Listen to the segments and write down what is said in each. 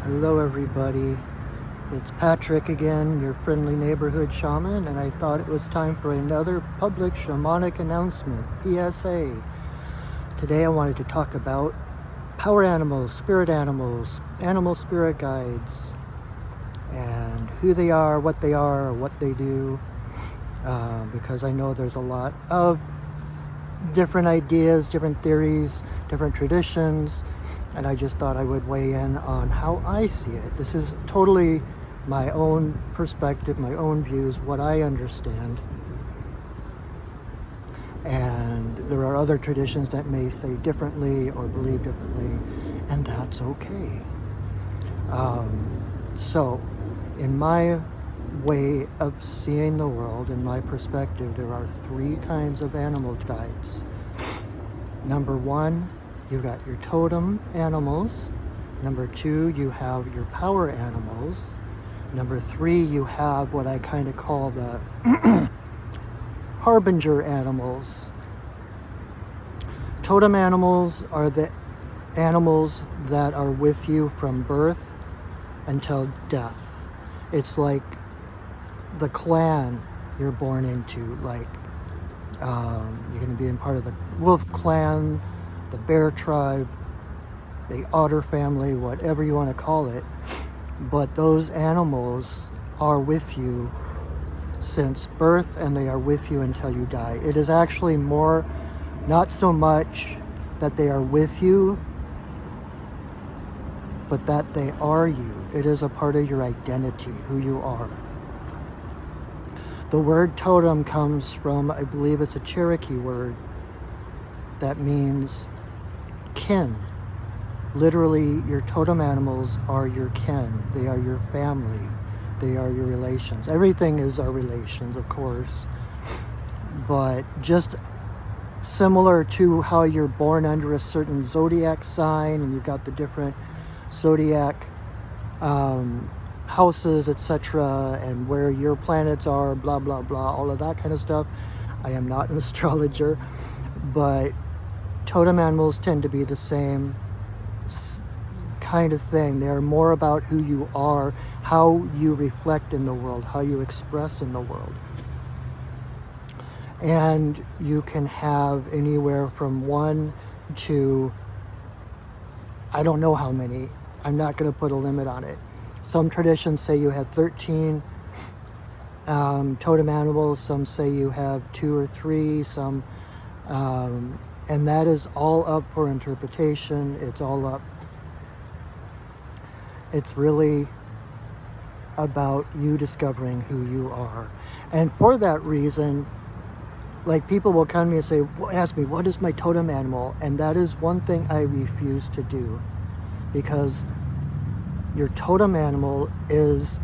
Hello everybody, it's Patrick again, your friendly neighborhood shaman, and I thought it was time for another public shamanic announcement, PSA. Today I wanted to talk about power animals, animal spirit guides, and who they are, what they do, because I know there's a lot of different ideas, different theories, different traditions, and I just thought I would weigh in on how I see it. This is totally my own perspective, my own views, what I understand. And there are other traditions that may say differently or believe differently, and that's okay. So, in my way of seeing the world, in my perspective, there are three kinds of animal guides. Number one, you've got your totem animals. Number two, you have your power animals. Number three, you have what I kind of call the Harbinger animals. Totem animals are the animals that are with you from birth until death. It's like the clan you're born into, like you're going to be in part of the wolf clan, the bear tribe, the otter family, whatever you want to call it. But those animals are with you since birth, and they are with you until you die. It is actually more, not so much that they are with you, but that they are you. It is a part of your identity, who you are. The word totem comes from, I believe it's a Cherokee word that means kin. Literally, your totem animals are your kin. They are your family. They are your relations. Everything is our relations, of course. But just similar to how you're born under a certain zodiac sign, and you've got the different zodiac houses, etc., and where your planets are, blah, blah, blah, all of that kind of stuff. I am not an astrologer, but totem animals tend to be the same kind of thing. They are more about who you are, how you reflect in the world, how you express in the world. And you can have anywhere from 1 to, I don't know how many. I'm not going to put a limit on it. Some traditions say you have 13 totem animals. Some say you have 2 or 3. Some, and that is all up for interpretation. It's all up. It's really about you discovering who you are. And for that reason, like, people will come to me and say, ask me, what is my totem animal? And that is one thing I refuse to do, because your totem animal is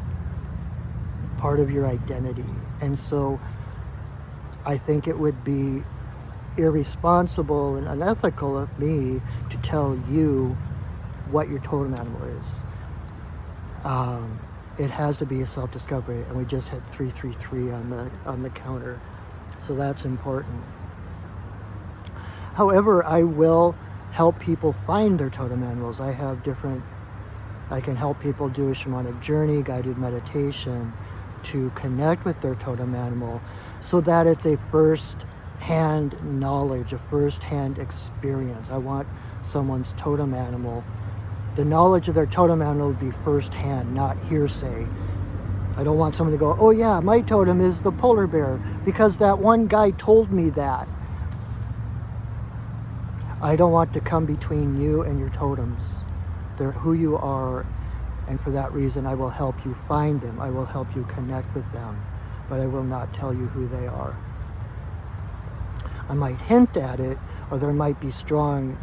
part of your identity. And so I think it would be irresponsible and unethical of me to tell you what your totem animal is. It has to be a self-discovery, and we just hit 333 on the counter, so that's important. However, I will help people find their totem animals. I can help people do a shamanic journey, guided meditation, to connect with their totem animal, so that it's a first-hand knowledge, a first-hand experience. I want someone's totem animal, the knowledge of their totem animal would be first-hand, not hearsay. I don't want someone to go, oh yeah, my totem is the polar bear, because that one guy told me that. I don't want to come between you and your totems. They're who you are, and for that reason I will help you find them. I will help you connect with them, but I will not tell you who they are. I might hint at it, or there might be strong,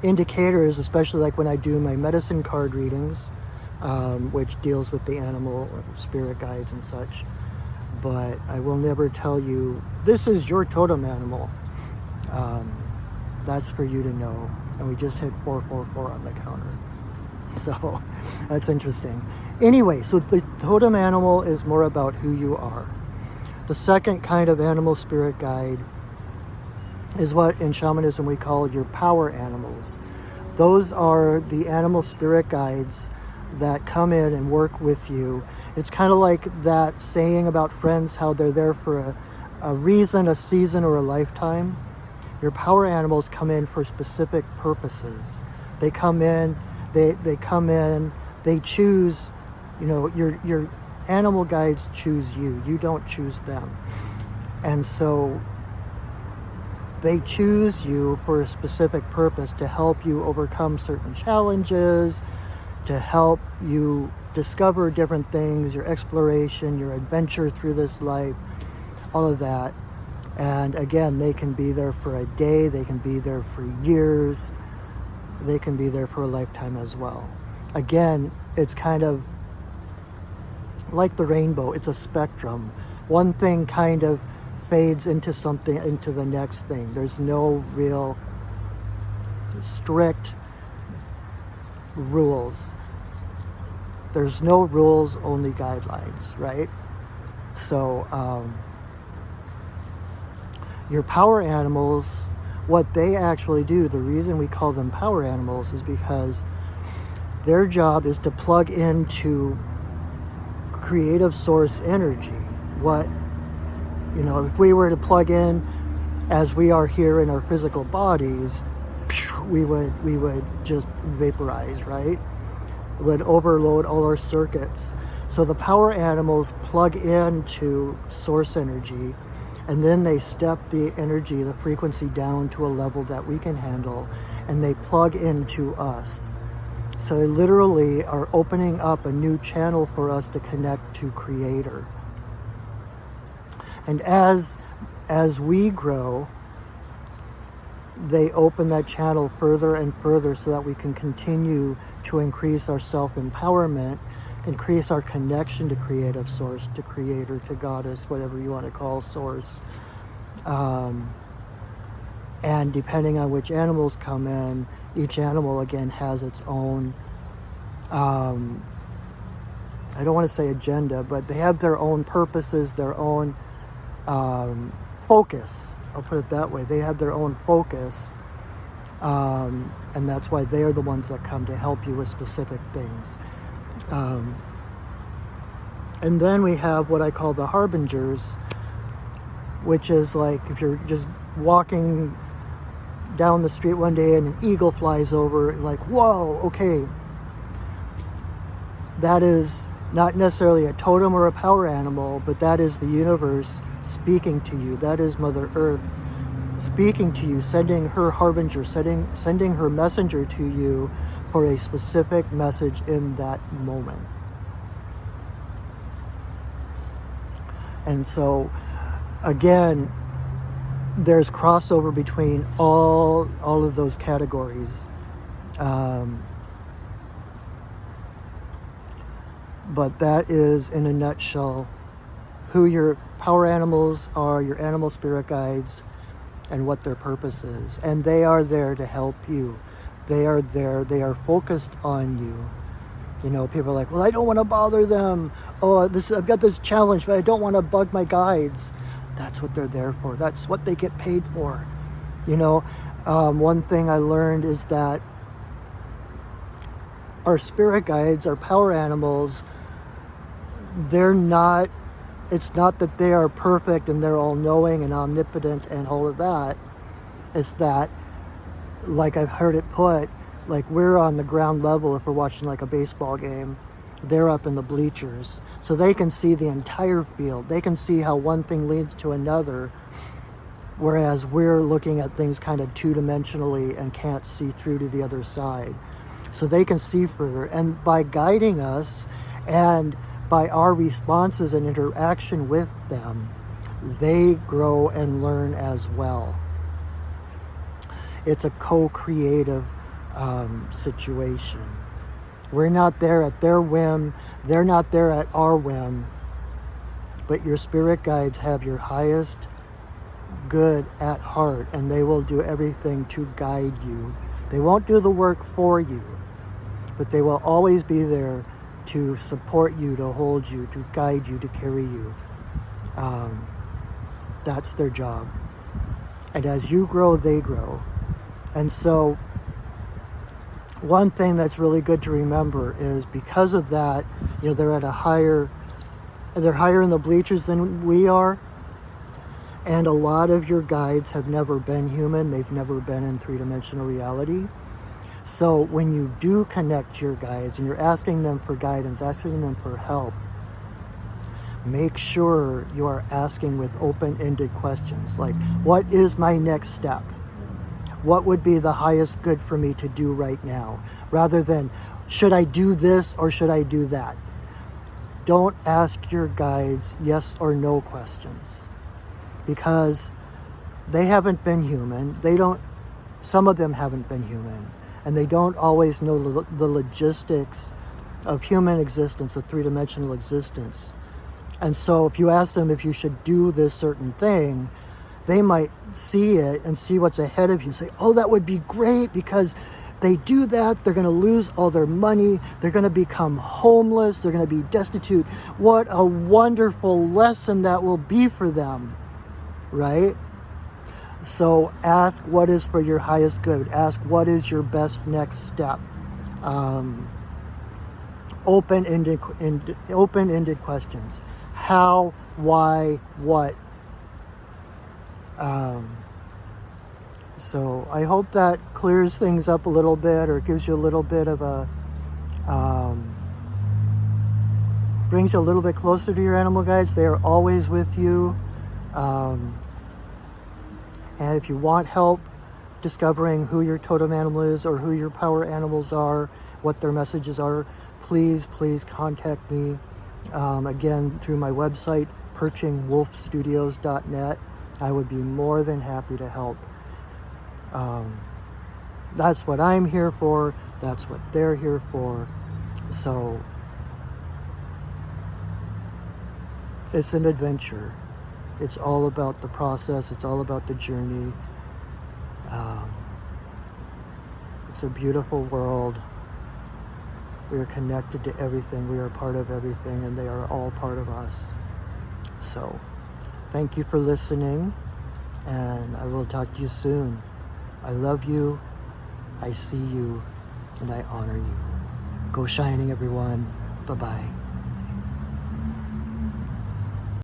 indicators, especially like when I do my medicine card readings, which deals with the animal spirit guides and such. But I will never tell you, this is your totem animal. That's for you to know. And we just hit 444 on the counter. So that's interesting. Anyway, so the totem animal is more about who you are. The second kind of animal spirit guide is what in shamanism we call your power animals. Those are the animal spirit guides that come in and work with you. It's kind of like that saying about friends, how they're there for a reason, a season, or a lifetime. Your power animals come in for specific purposes. They come in, they choose, your animal guides choose you. You don't choose them. And so they choose you for a specific purpose, to help you overcome certain challenges, to help you discover different things, your exploration, your adventure through this life, all of that. And again, they can be there for a day, they can be there for years, they can be there for a lifetime as well. Again, it's kind of like the rainbow. It's a spectrum. One thing kind of fades into something, into the next thing. There's no real strict rules. There's no rules, only guidelines, right? So your power animals, what they actually do, the reason we call them power animals is because their job is to plug into creative source energy. If we were to plug in as we are here in our physical bodies, we would just vaporize, right? It would overload all our circuits. So the power animals plug into source energy, and then they step the energy, the frequency down to a level that we can handle, and they plug into us. So they literally are opening up a new channel for us to connect to Creator. And as we grow, they open that channel further and further so that we can continue to increase our self-empowerment, increase our connection to creative source, to Creator, to Goddess, whatever you want to call source. And depending on which animals come in, each animal again has its own, I don't want to say agenda, but they have their own purposes, their own focus. I'll put it that way. They have their own focus, and that's why they are the ones that come to help you with specific things. And then we have what I call the Harbingers, which is like if you're just walking down the street one day and an eagle flies over, like, whoa, okay. That is not necessarily a totem or a power animal, but that is the universe speaking to you. That is Mother Earth speaking to you, sending her harbinger, sending her messenger to you for a specific message in that moment. And so, again, there's crossover between all of those categories. But that is, in a nutshell, who your power animals are, your animal spirit guides, and what their purpose is. And they are there to help you. They are there. They are focused on you. People are like, well, I don't want to bother them. Oh, I've got this challenge, but I don't want to bug my guides. That's what they're there for. That's what they get paid for. One thing I learned is that our spirit guides, our power animals, it's not that they are perfect and they're all-knowing and omnipotent and all of that. It's that, like I've heard it put, like we're on the ground level if we're watching like a baseball game. They're up in the bleachers. So they can see the entire field. They can see how one thing leads to another, whereas we're looking at things kind of two-dimensionally and can't see through to the other side. So they can see further. And by guiding us and by our responses and interaction with them, they grow and learn as well. It's a co-creative situation. We're not there at their whim. They're not there at our whim. But your spirit guides have your highest good at heart, and they will do everything to guide you. They won't do the work for you, but they will always be there to support you, to hold you, to guide you, to carry you. That's their job. And as you grow, they grow. And so one thing that's really good to remember is because of that, you know, they're higher in the bleachers than we are. And a lot of your guides have never been human. They've never been in three-dimensional reality. So when you do connect to your guides and you're asking them for guidance, asking them for help, make sure you are asking with open-ended questions like, what is my next step? What would be the highest good for me to do right now? Rather than, should I do this or should I do that? Don't ask your guides yes or no questions, because they haven't been human. Some of them haven't been human, and they don't always know the logistics of human existence, of three-dimensional existence. And so if you ask them if you should do this certain thing, they might see it and see what's ahead of you and say, oh, that would be great, because they do that, they're going to lose all their money, they're going to become homeless, they're going to be destitute. What a wonderful lesson that will be for them, right? So ask what is for your highest good. Ask what is your best next step. Open-ended questions. How, why, what. So I hope that clears things up a little bit, or gives you a little bit of a, brings you a little bit closer to your animal guides. They are always with you. And if you want help discovering who your totem animal is or who your power animals are, what their messages are, please contact me. Again, through my website, perchingwolfstudios.net. I would be more than happy to help. That's what I'm here for. That's what they're here for. So it's an adventure. It's all about the process. It's all about the journey. It's a beautiful world. We are connected to everything. We are part of everything, and they are all part of us. So thank you for listening, and I will talk to you soon. I love you, I see you, and I honor you. Go shining, everyone. Bye-bye.